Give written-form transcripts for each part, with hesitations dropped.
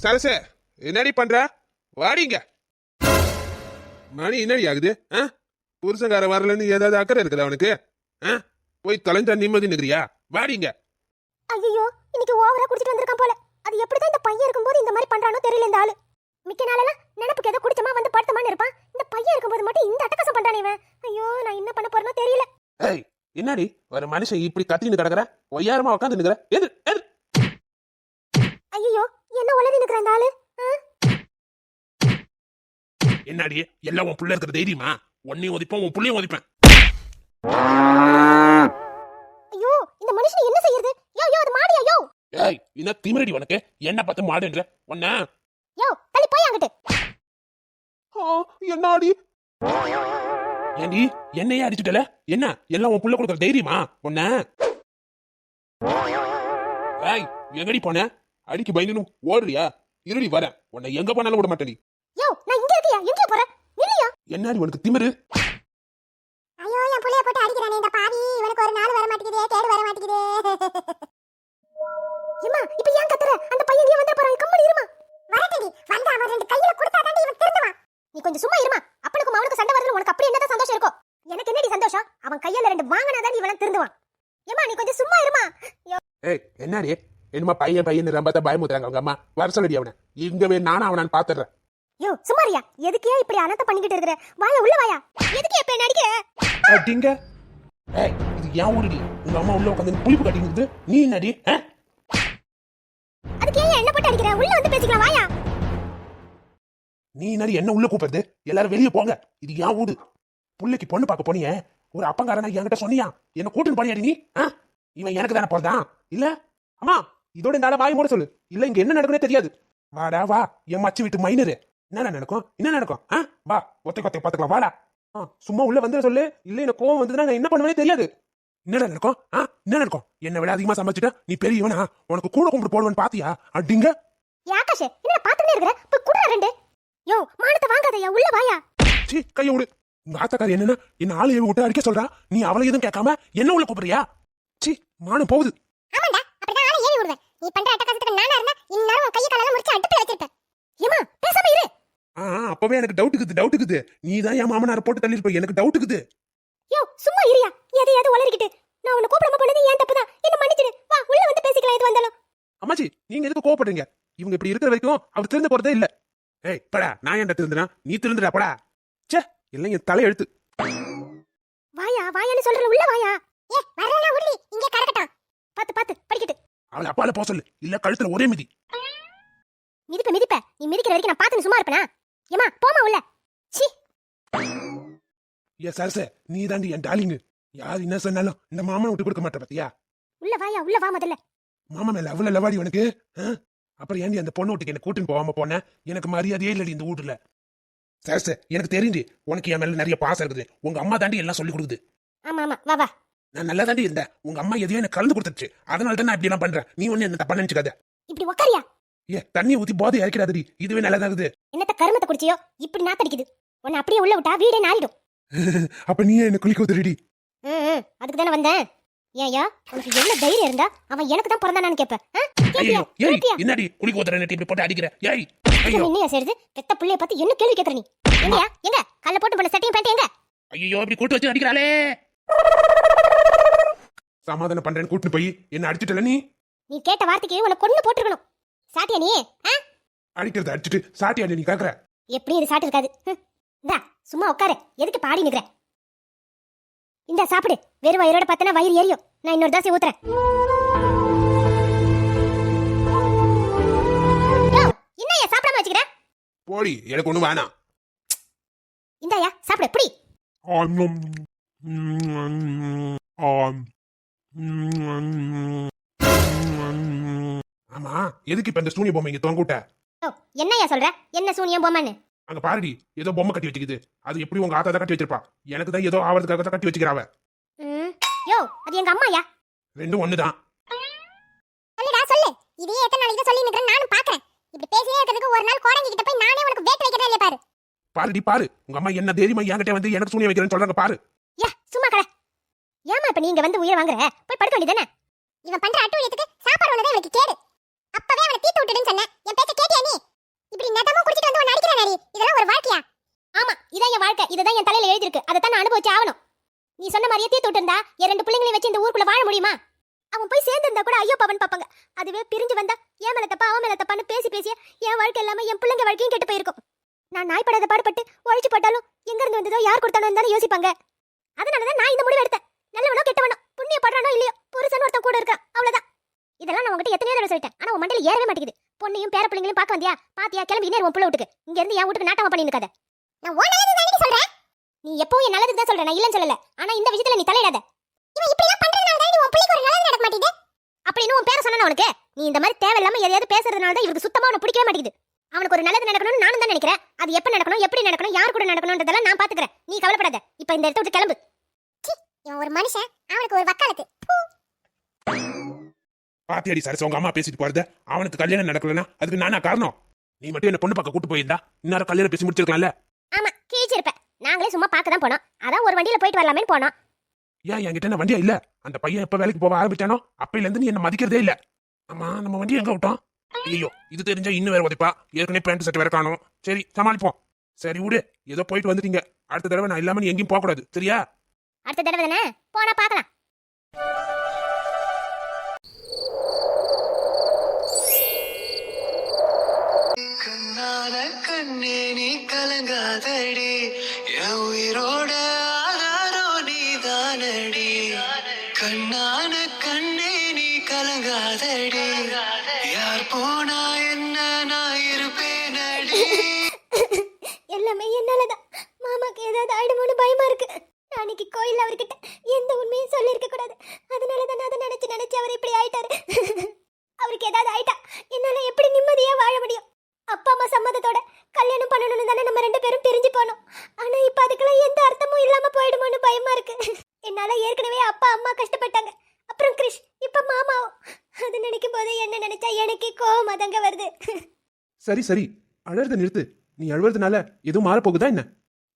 சரசே, என்னடி பண்ற? வாடிங்க. மணி என்னடி ஆகுது? புருஷங்கார வரலன்னு ஏதாவது அக்கறை இருக்குதா அவனுக்கு? போய் தொலைஞ்சா நிம்மதி நிக்கிறியா? வாடிங்க. ஐயோ, இன்னைக்கு ஓவரா குடிச்சிட்டு வந்திருக்கான் போல. அது எப்படிதான் இந்த பையன் இருக்கும்போது இந்த மாதிரி பண்றானோ தெரியல இந்த ஆளு. மிக்க நாளெல்லாம் நினைப்புக்கு ஏதோ குடிச்சமா வந்து படுத்தமான்னு இருப்பான். இந்த பையன் இருக்கும்போது மட்டும் இந்த அட்டகாசம் பண்றானே இவன். ஐயோ, நான் என்ன பண்ண போறேனோ தெரியல. ஏய், என்னடி ஒரு மனுஷன் இப்படி கத்தின்னு கிடக்குற? ஒய்யாரமா உட்காந்து நிக்கிற? எது எது? ஐயோ, என்ன உளறி நிக்கிற இந்த ஆளு? என்னடி எல்லாம் உன் புள்ள இருக்கிற தைரியமா? உன்னையும் ஒதிப்பேன், உன் புள்ளையும் ஒதிப்பேன். ஐயோ, இந்த மனுஷன் என்ன செய்யறது? யோ யோ, அது மாடியா யோ? ஏய், என்ன திமிரடி உனக்கு? என்ன பார்த்து மாடுன்ற உன்ன? யோ, தள்ளி போய் அங்கிட்டு. என்னாடி? ஏண்டி என்னையே அடிச்சுட்டல? என்ன எல்லாம் உன் புள்ள கொடுக்குற தைரியமா உன்ன? ஏய், எங்கடி போன? அடிக்கு பயந்து ஓடுறியா? இருடி வரேன். உன்னை எங்க போனாலும் விட மாட்டேன். யோ, நான் இங்க இருக்கியா? எங்க போற? இல்லையா? என்னடி உனக்கு திமிரு? ஐயோ, என் புள்ளைய போட்டு அடிக்கறானே இந்த பாவி. இவனுக்கு ஒரு நாள் வர மாட்டேங்குதே, தேடு வர மாட்டேங்குதே. ஏம்மா, இப்போ ஏன் கத்துற? அந்த பையன் ஏன் வந்தற போறான்? கம்மடி இருமா. வரட்டடி. வந்து அவன் ரெண்டு கையில கொடுத்தா தாண்டி இவன் திருந்துவான். நீ கொஞ்சம் சும்மா இருமா. அப்பனுக்கும் அவனுக்கும் சண்டை வருது. உனக்கு அப்படி என்னதான் சந்தோஷம் இருக்கும்? எனக்கு என்னடி சந்தோஷம்? அவன் கையில ரெண்டு வாங்குனா தாண்டி இவன் திருந்துவான். ஏம்மா, நீ கொஞ்சம் சும்மா இருமா. ஏய், என்னடி என்னமா பையன் பையன் ரொம்ப பயமுத்துறாங்க அவங்க அம்மா. வர சொல்லடி அவனை. இங்கவே நானும் அவனான்னு பாத்துறேன். யோ, சும்மாரியா? எதுக்கே இப்படி அனத்த பண்ணிக்கிட்டு இருக்கற? வாயா உள்ள வாயா. எதுக்கே இப்ப என்ன அடிக்கிற? அடிங்க. ஏய், இது ஏன் ஊருடி? உங்க அம்மா உள்ள உட்கார்ந்து புளிப்பு கட்டிக்கிட்டு நீ என்னடி? அதுக்கு ஏன் என்ன போட்டு அடிக்கிற? உள்ள வந்து பேசிக்கலாம் வாயா. நீ என்னடி என்ன உள்ள கூப்பிடுறது? எல்லாரும் வெளியே போங்க. இது ஏன் ஊடு? புள்ளைக்கு பொண்ணு பார்க்க போனியே, ஒரு அப்பங்காரனா என்கிட்ட சொன்னியா? என்ன கூட்டுன்னு போனியாடி நீ? இவன் எனக்கு தானே போறதான் இல்ல? அம்மா, இதோட இந்த வாய் மூட சொல்லு. இல்ல இங்க என்ன நடக்குனே தெரியாது. வாடா வா, என் மச்சி வீட்டு மைனரு. என்ன நடக்கும்? என்ன நடக்கும்? வா, ஒத்தை கொத்தை பாத்துக்கலாம். வாடா. சும்மா உள்ள வந்து சொல்லு. இல்ல எனக்கு கோவம் வந்ததுன்னா நான் என்ன பண்ணுவேனே தெரியாது. என்னடா நடக்கும்? என்ன நடக்கும்? என்ன விட அதிகமா சமைச்சிட்டா நீ பெரியவனா? உனக்கு கூட கும்பிட்டு போடுவேன்னு பாத்தியா? அடிங்க. யாகாஷ், என்ன பாத்துட்டே இருக்கற? போய் குடுறா ரெண்டு. யோ, மானத்தை வாங்காதயா, உள்ள வாயா. சீ, கைய விடு. உங்க ஆத்தாக்காரி என்னன்னா என்ன ஆளு விட்டு அடிக்க சொல்றா? நீ அவளை எதுவும் கேட்காம என்ன உள்ள கூப்பிடுறியா? சீ, மானம் போகுது. ஆமாடா, அப்படிதான் ஆளை ஏறி விடுவேன். நீ பண்ற அட்டகாசத்துக்கு நானா இருந்தா இந்நேரம் உன் கைய காலெல்லாம் முடிச்சு அடுப்புல வச்சிருப்பேன். ஏமா, பேசாம இரு. அப்பவே எனக்கு டவுட்டுக்குது. நீ தான் என் மாமனாரை போட்டு தள்ளிருப்ப. எனக்கு டவுட்டுக்குது. யோ, சும்மா இருயா. எதையாவது உளறிக்கிட்டு. நான் உன்னை கூப்பிடாம போனது ஏன் தப்புதான். என்ன மன்னிச்சிடு. வா, உள்ள வந்து பேசிக்கலாம் எது வந்தாலும். அம்மாச்சி, நீங்க எதுக்கு கோவப்படுறீங்க? இவங்க இப்படி இருக்கிற வரைக்கும் அவர் திருந்த போறதே இல்ல. ஏய், படா, நான் ஏன்டா திருந்துனா? நீ திருந்துடா படா. ச்சே, எல்லாம் என் தலை எழுத்து. வாயா, வாயான்னு சொல்றல, உள்ள வாயா. ஏ, வரலனா உருளி, இங்க கடக்கட்டும். பாத்து படிக்கிட்டு. அவளை அப்பால போ சொல்லு. இல்ல கழுத்துல ஒரே மிதி. மிதிப்ப. நீ மிதிக்கிற வரைக்கும் நான் பாத்து சும்மா இருப்பேனா? ஏமா, போமா உள்ள. சீ. ஏ சரசே, நீ தாண்டி என் டார்லிங். யார் என்ன சொன்னாலும் இந்த மாமனை விட்டு கொடுக்க மாட்டேன் பாத்தியா? உள்ள வாயா, உள்ள வா முதல்ல. மாமா மேல அவ்வளவு லவாடி உனக்கு? அப்புறம் ஏண்டி அந்த பொண்ணு வீட்டுக்கு என்ன கூட்டின்னு போகாம போன? எனக்கு மரியாதையே இல்லடி இந்த வீட்டுல. சரசே, எனக்கு தெரிஞ்சு உனக்கு என் மேல நிறைய பாசம் இருக்குது. உங்க அம்மா தாண்டி எல்லாம் சொல்லி கொடுக்குது. ஆமா, வா வா. நான் நல்லா தாண்டி இருந்தேன். உங்க அம்மா எதையோ எனக்கு கலந்து கொடுத்துச்சு. அதனால தான் நான் இப்படி எல்லாம் பண்றேன். நீ ஒண்ணு என்ன தப்பா நினைச்சுக்காத. இப்படி உக்காரியா. ஏ, தண்ணி ஊத்தி போதை இறக்கிடாதடி. இதுவே நல்லதாகுது. என்னத்த கருமத்தை குடிச்சியோ? இப்படி நாத்தடிக்குது. உன்னை அப்படியே உள்ள விட்டா வீடே நாரிடும். அப்ப நீ என்ன குளிக்க ஊத்துறடி? அதுக்கு தானே வந்தேன். ஏயா, உனக்கு என்ன தைரியம் இருந்தா அவன் எனக்கு தான் பிறந்தானான்னு கேப்ப? ஐயோ, ஏய், என்னடி குளிக்க ஊத்துற நெட்டி இப்படி போட்டு அடிக்கிற? ஏய், ஐயோ, என்னையா செய்யுது? பெத்த புள்ளைய பார்த்து என்ன கேள்வி கேக்குற நீ? எங்கயா, எங்க கல்ல போட்டு போன சட்டையும் பேண்ட் எங்க? ஐயோ, இப்படி கூட்டு வச்சு அடிக்கிறாளே. சமாதானம் பண்றேன்னு கூட்டு போய் என்ன அடிச்சிட்டல நீ? நீ கேட்ட வார்த்தைக்கு உன்னை கொன்னு போட்டுருக்கணும். சாட்டியா நீ? அடிக்கிறத அடிச்சிட்டு சாட்டி அடி நீ கேக்குற? எப்படி இது சாட்டு இருக்காது? இந்தா சும்மா உட்காரு. எதுக்கு பாடி நிக்கிற? இந்த சாப்பிடு. வெறும் வயிறோட பார்த்தனா வயிறு எரியும். நான் இன்னொரு தோசை ஊத்துறேன். என்னையா சாப்பிடாம வச்சுக்கிற? போடி, எனக்கு ஒண்ணு வேணாம். இந்தாயா சாப்பிடு. எப்படி? ஆமா, எதுக்கு இப்ப இந்த சூனிய பொம்மை இங்க தொங்க விட்ட? என்னையா சொல்ற? என்ன சூனியம் பொம்மைன்னு? அங்க பாருடி, ஏதோ பொம்மை கட்டி வச்சுக்குது. அது எப்படி உங்க ஆத்தா தான் கட்டி வச்சிருப்பா. எனக்கு தான் ஏதோ ஆவறதுக்காக தான் கட்டி வச்சுக்கிறாவ. யோ, அது எங்க அம்மாயா? ரெண்டும் ஒண்ணுதான். சொல்லுடா சொல்லு. இதையே எத்தனை நாளைக்கு சொல்லி நிக்கிறேன் நானும் பாக்குறேன். இப்படி பேசியே இருக்கிறதுக்கு ஒரு நாள் கோடங்கி கிட்ட போய் நானே உனக்கு வேட் வைக்கிறேன் இல்ல பாரு. பாருடி பாரு, உங்க அம்மா என்ன தைரியமா என்கிட்ட வந்து எனக்கு சூனியம் வைக்கிறேன்னு சொல்றாங்க பாரு. யா, சும்மா கட. ஏமா இப்ப நீங்க வந்து உயிர் வாங்குற? போய் படுக்க வேண்டியதானே? இவன் பண்ற அட்டூழியத்துக்கு சாப்பாடு வந்ததே எனக்கு கேடு. அப்பவே அவனை தீத்து விட்டுடுன்னு சொன்னேன். என் பேச்ச கேட்டியா நீ? இப்படி நெதமா குடிச்சிட்டு வந்து நடிக்கிற நாடி. இதெல்லாம் ஒரு வாழ்க்கையா? ஆமா, இதான் என் வாழ்க்கை. இதுதான் என் தலையில எழுதி இருக்கு. அதை தான் நான் அனுபவிச்சு ஆகணும். நீ சொன்ன மாதிரியே தீத்து விட்டு இருந்தா என் 2 பிள்ளைங்களை வச்சு இந்த ஊருக்குள்ள வாழ முடியுமா? அவன் போய் சேர்ந்து இருந்தா கூட ஐயோ பவன் பாப்பாங்க. அதுவே பிரிஞ்சு வந்தா என் மேல தப்பா அவன் மேல தப்பான்னு பேசி பேசி என் வாழ்க்கை இல்லாம என் பிள்ளைங்க வாழ்க்கையும் கெட்டு போயிருக்கும். நான் நாய்ப்படாத பாடுபட்டு உழைச்சு போட்டாலும் எங்க இருந்து வந்ததோ யார் கொடுத்தானோ தானே யோசிப்பாங்க. அதனாலதான் நான் இந்த முடிவு எடுத்தேன். நல்லவனோ கெட்டவனோ புண்ணிய படுறானோ இல்லையோ புருஷன் ஒருத்தன் கூட இருக்கான், அவ்வளவுதான். இதெல்லாம் நான் உங்ககிட்ட எத்தனையோ தடவை சொல்லிட்டேன். ஆனா உன் மண்டையில ஏறவே மாட்டேங்குது. பொண்ணையும் பேர பிள்ளைங்களையும் பார்க்க வந்தியா? பாத்தியா? கிளம்பி நேரம் உன் புள்ள வீட்டுக்கு. இங்க இருந்து என் வீட்டுக்கு நாட்டமா பண்ணி இருக்காத. நான் ஓ நல்லது தானே சொல்றேன். நீ எப்பவும் என் நல்லதுக்கு தான் சொல்ற, நான் இல்லன்னு சொல்லல. ஆனா இந்த விஷயத்துல நீ தலையிடாத. இவன் இப்படி எல்லாம் பண்றதுனால தான் உன் பிள்ளைக்கு ஒரு நல்லது நடக்க மாட்டேங்குது. அப்படின்னு உன் பேர சொன்னா உனக்கு? நீ இந்த மாதிரி தேவையில்லாம எதையாவது பேசுறதுனால தான் இவருக்கு சுத்தமா உனக்கு பிடிக்கவே மாட்டேங்குது. அவனுக்கு ஒரு நல்லது நடக்கணும்னு நானும் தான் நினைக்கிறேன். அது எப்ப நடக்கணும், எப்படி நடக்கணும், யார் கூட நடக்கணும்ன்றதெல்லாம் நான் பாத்துக்கிறேன். நீ கவலைப்படாத. இப்ப இந்த இடத்த விட்டு கிளம்பு. இவன் ஒரு மனுஷன், அவனுக்கு ஒரு வக்காலத்து. பாத்தியாடி சரசு, உங்க அம்மா பேசிட்டு போறது. அவனுக்கு கல்யாணம் நடக்கலன்னா அதுக்கு நானா காரணம்? நீ மட்டும் என்ன பொண்ணு பார்க்க கூட்டு போயிருந்தா இந்நேரம் கல்யாணம் பேசி முடிச்சிருக்கலாம்ல. ஆமா, கீச்சிருப்ப. நாங்களே சும்மா பார்க்க தான் போனோம். அதான் ஒரு வண்டியில போயிட்டு வரலாமேன்னு போனோம். ஏன் என்கிட்ட என்ன வண்டியா இல்ல? அந்த பையன் எப்ப வேலைக்கு போக ஆரம்பிச்சானோ அப்பையில இருந்து நீ என்ன மதிக்கிறதே இல்ல. ஆமா, நம்ம வண்டி எங்க விட்டோம்? ஐயோ, இது தெரிஞ்சா இன்னும் வேற உதைப்பா. ஏற்கனவே பேண்ட் ஷர்ட் வேற காணும். சரி, சமாளிப்போம். சரி விடு, ஏதோ போயிட்டு வந்துட்டீங்க. அடுத்த தடவை நான் இல்லாம நீ எங்கேயும் போக கூடாது, சரியா? அடுத்த தடவை தானே போனா பார்க்கலாம். கண்ணான கண்ணே நீ கலங்காதடி, என் உயிரோட ஆதாரோ நீதானடி. கண்ணான கண்ணே நீ கலங்காதடி, யார் போனா என்ன நான் இருப்பேனடி. எல்லாமே என்னாலதான். மாமாக்கு ஏதாவது ஆயிடுமோன்னு பயமா இருக்கு. அன்னைக்கு கோயில் அவர்கிட்ட எந்த உண்மையும் சொல்லி இருக்க கூடாது. அதனாலதான் அதை நினைச்சு அவர் இப்படி ஆயிட்டாரு. அவருக்கு ஏதாவது ஆயிட்டா என்னால எப்படி நிம்மதியா வாழ முடியும்? அப்பா அம்மா சம்மதத்தோட கல்யாணம் பண்ணணும்னு தானே நம்ம 2 பேரும் பிரிஞ்சு போனோம். ஆனா இப்ப அதுக்கெல்லாம் எந்த அர்த்தமும் இல்லாம போயிடுமோன்னு பயமா இருக்கு. என்னால ஏற்கனவே அப்பா அம்மா கஷ்டப்பட்டாங்க. அப்புறம் கிறிஷ், இப்ப மாமாவும். அது நினைக்கும் போது என்ன நினைச்சா எனக்கே கோவம் அதங்க வருது. சரி சரி, அழறத நிறுத்து. நீ அழுவறதுனால எதுவும் மாற போகுதா என்ன?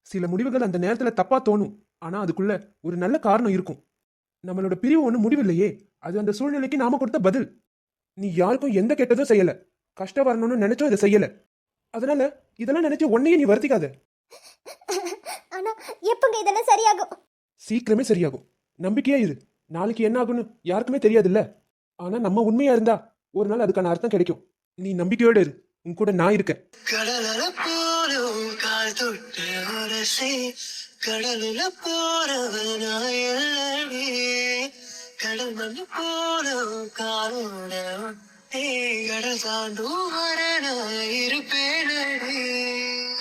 சில முடிவுகள் அந்த நேரத்துல தப்பா தோணும். ஆனா அதுக்குள்ள ஒரு நல்ல காரணம் இருக்கும். நம்மளோட பிரிவு ஒண்ணு முடிவில்லையே, அது அந்த சூழ்நிலைக்கு நாம கொடுத்த பதில். நீ யாருக்கும் எந்த கெட்டதும் செய்யல, கஷ்டம் வரணும்னு நினைச்சும் இதை செய்யல. அதனால இதெல்லாம் நினைச்சு உன்னையே நீ வருத்திக்காத. ஆனா எப்பங்க இதெல்லாம் சரியாகும்? சீக்கிரமே சரியாகும். நம்பிக்கையா இரு. நாளைக்கு என்ன ஆகும்னு யாருக்குமே தெரியாதுல்ல. ஆனா நம்ம உண்மையா இருந்தா ஒரு நாள் அதுக்கான அர்த்தம் கிடைக்கும். நீ நம்பிக்கையோட இரு. உன் கூட நான் இருக்கேன். கடல போலும் கால் தொட்டு உரசி, கடலுல போறவனாயல்லடி. கடல் மண்ணு போலும் காலோட கடல் தாண்டும் இருப்பேனடி.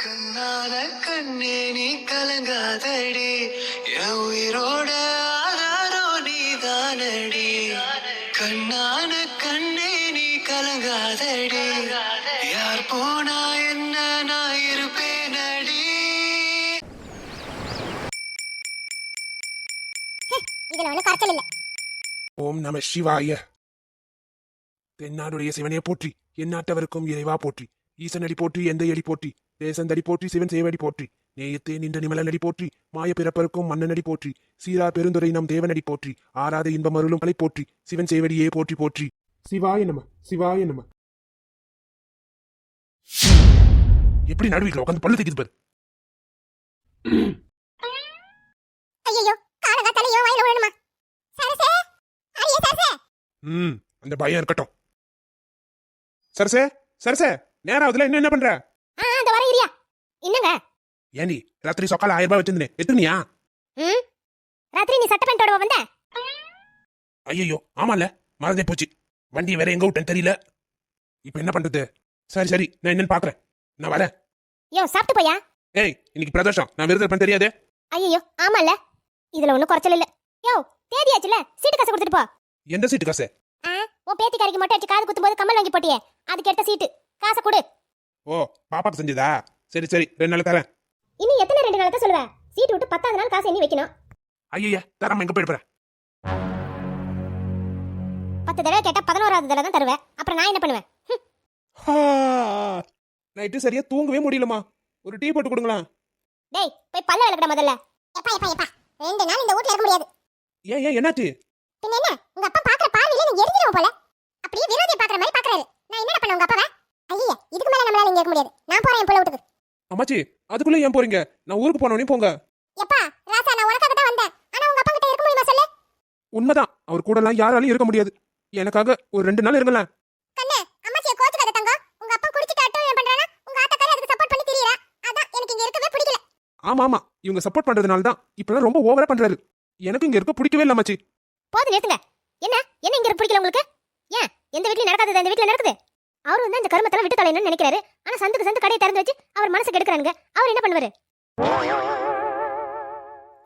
கண்ணான கண்ணே நீ கலங்காதடி, என் உயிரோட ஆதாரோ நீதானடி. கண்ணான கண்ணே நீ கலங்காதடி, யார் போனா என்ன நான் இருப்பேனடி. இதுல ஒண்ணு கரெக்ட் இல்ல. ஓம் நம சிவாய. தென்னாடுடைய சிவனே போற்றி, எந்நாட்டவருக்கும் இறைவா போற்றி. ஈசனடி போற்றி, எந்த அடி போற்றி, தேசந்தடி போற்றி, சிவன் சேவடி போற்றி. நேயத்தே நின்ற நிமலனடி போற்றி, மாய பிறப்பருக்கும் மன்னனடி போற்றி. சீரா பெருந்துரை நம் தேவனடி போற்றி, ஆராத இன்பம் அருளும் மலை போற்றி. சிவன் சேவடியே போற்றி போற்றி. சிவாய நம, சிவாய நம. எப்படி நடுவீங்களா உட்காந்து பல்லு தைக்குது பாரு. ஐயோ, காலங்க தலையோ வாயில விழணுமா? சரசே, அடியே சரசே. அந்த பயம் இருக்கட்டும். சரசே சரசே, நேரம் ஆகுதுல, இன்னும் என்ன பண்ற? அந்த வர இரியா. என்னங்க? ஏண்டி ராத்திரி சொக்கால 1000 ரூபாய் வச்சிருந்தேன், எத்துனியா? ராத்திரி நீ சட்டை பேண்டோட வந்த? ஐயோ ஆமால, மறந்தே போச்சு. வண்டி வேற எங்க விட்டேன்னு தெரியல. இப்ப என்ன பண்றது? சரி சரி, நான் என்னன்னு பாக்குறேன். நான் வரேன். யோ, சாப்பிட்டு போயா? ஏய், இன்னைக்கு பிரதோஷம், நான் விருது இருப்பேன் தெரியாதே. ஐயோ ஆமால, இதுல ஒண்ணும் குறைச்சல் இல்ல. யோ, தேதியாச்சுல, சீட்டு காசு கொடுத்துட்டு போ. எந்த சீட்டு காசு? உன் பேத்திக்காரிக்கு மட்டும் அடிச்சு காது குத்தும்போது கம்மல் வாங்கி போட்டியே, அதுக்கு எடுத்த சீட்டு காசை கொடு. ஓ, பாப்பாக்கு செஞ்சதா? சரி சரி, 2 நாள் தரேன். இன்னும் எத்தனை 2 நாள் தான் சொல்லுவ? சீட்டு விட்டு 10வது நாள் காசு எண்ணி வைக்கணும். ஐயா தராம எங்க போயிட்டு போறேன்? 10 தடவை கேட்டா 11வது தடவை தான் தருவேன். அப்புறம் நான் என்ன பண்ணுவேன்? நைட்டு சரியா தூங்கவே முடியலமா. ஒரு டீ போட்டு கொடுங்களா? டேய், போய் பல்ல விளக்கடா முதல்ல. எப்பா எப்பா எப்பா, 2 நாள் இந்த வீட்ல இருக்க முடியாது. ஏன் என்னாச்சு? பின்ன என்ன, உங்க அப்பா பாக்குற பார்வையில நீ எரிஞ்சிரும் போல. அப்படியே விரோதியை பாக்குற மாதிரி பாக்குறாரு. நான் என்ன பண்ண உங்க அப்பாவை? ஐயே, இதுக்கு மேல நம்மளால இங்க இருக்க முடியாது. நான் போறேன் என் புள்ள வீட்டுக்கு. அம்மாச்சி அதுக்குள்ள ஏன் போறீங்க? நான் ஊருக்கு போனோடனே போங்க. எப்பா ராசா, நான் உனக்காக தான் வந்தேன். ஆனா உங்க அப்பா கிட்ட இருக்க முடியுமா சொல்லு? உண்மைதான், அவர் கூடலாம் யாராலையும் இருக்க முடியாது. எனக்காக ஒரு 2 நாள் இருங்களேன். கண்ணே, அம்மாச்சியை கோச்சுக்காத தங்கம். உங்க அப்பா குடிச்சிட்டு அட்டூழியம் பண்றானா? உங்க ஆத்தாக்காரி அதுக்கு சப்போர்ட் பண்ணி திரியறா. அதான் எனக்கு இங்க இருக்கவே பிடிக்கல. ஆமா ஆமா, இவங்க சப்போர்ட் பண்றதுனால தான் இப்பெல்லாம் ரொம்ப ஓவரா பண்றாரு. எனக்கு இங்க இருக்க பிடிக்கவே இல்ல அம்மாச்சி. போது நிறுத்துங்க. என்ன என்ன இங்க இருக்க பிடிக்கல உங்களுக்கு? ஏன் எந்த வீட்லயும் நடக்காதது இந்த வீட்ல நடக்குது? அவரு வந்து இந்த கருமத்தெல்லாம் விட்டு தொலைன்னு நினைக்கிறாரு. ஆனா சந்துக்கு சந்து கடையை திறந்து வச்சு அவர் மனசு கெடுக்கறானுங்க. அவர் என்ன பண்ணுவாரு?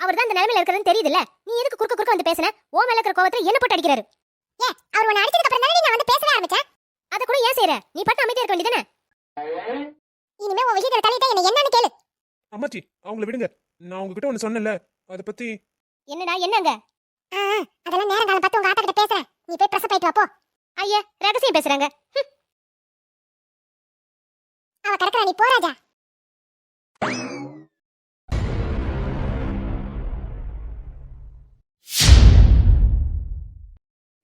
அவர் தான் இந்த நிலைமையில இருக்கிறதுன்னு தெரியுதுல்ல. நீ எதுக்கு குறுக்க வந்து பேசுன? ஓ மேல இருக்கிற கோவத்துல என்ன போட்டு அடிக்கிறாரு? அவர் உன்னை அடிச்சதுக்கு அப்புறம் தானே நான் வந்து பேசவே ஆரம்பிச்சேன். அத கூட ஏன் செய்யற? நீ பட்டு அமைதியா இருக்க வேண்டியதானே? இனிமே உன் விஷயத்துல தலையிட்டா என்ன என்னன்னு கேளு. அம்மாச்சி அவங்கள விடுங்க. நான் உங்ககிட்ட ஒன்னு சொன்னேன்ல, அத பத்தி. என்னடா என்னங்க? அதெல்லாம் நேரம் காலம் பார்த்து உங்க ஆட்டா கிட்ட பேசுறேன். நீ போய் பிரச போயிட்டு வா போ. ஐயா, ரகசியம் பேசுறாங்க. அவ கடக்குறா, நீ போறாஜா.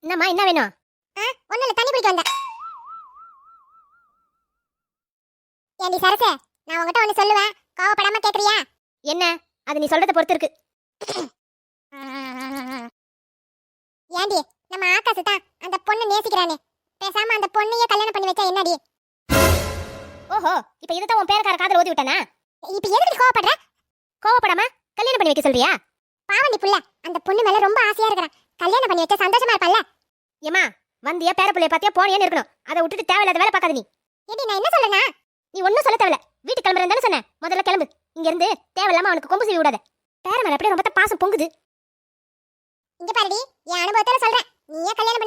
என்னம்மா என்ன வேணும்? ஒண்ணுல தண்ணி குடிக்க வந்தேன். ஏண்டி சரசே, நான் உன்கிட்ட ஒண்ணு சொல்லுவேன், கோவப்படாம கேக்குறியா? என்ன? அது நீ சொல்றத பொறுத்து இருக்கு. ஏண்டி, நம்ம ஆகாசு தான் அந்த பொண்ணு நேசிக்கிறானே, பேசாம அந்த பொண்ணையே கல்யாணம் பண்ணி வச்சா என்னடி? ஓஹோ, இப்ப இதுதான் உன் பேரக்கார காதல ஓதி விட்டானா? இப்ப எதுக்கு கோவப்படுற? கோவப்படாம கல்யாணம் பண்ணி வைக்க சொல்றியா? பாவண்டி புள்ள, அந்த பொண்ணு மேல ரொம்ப ஆசையா இருக்கறா. கல்யாணம் பண்ணி வச்சா சந்தோஷமா இருப்பல்ல? ஏமா, வந்தியா பேர புள்ளைய பாத்தியா போனியான்னு இருக்கணும். அதை விட்டுட்டு தேவையில்லாத வேலை பார்க்காத நீ. ஏடி, நான் என்ன சொல்றேனா? நீ ஒன்னும் சொல்ல தேவையில்ல. வீட்டு கிளம்புறேன்னு தானே சொன்னேன். முதல்ல கிளம்பு. இங்க இருந்து தேவையில்லாம அவனுக்கு கொம்பு சீவி விடாத. பேர மேல அப்படியே ரொம்ப பாசம் பொங்குது. இங்க பாருடி, என் அனுபவத்துல சொல்றேன். நீயே கல்யாணம்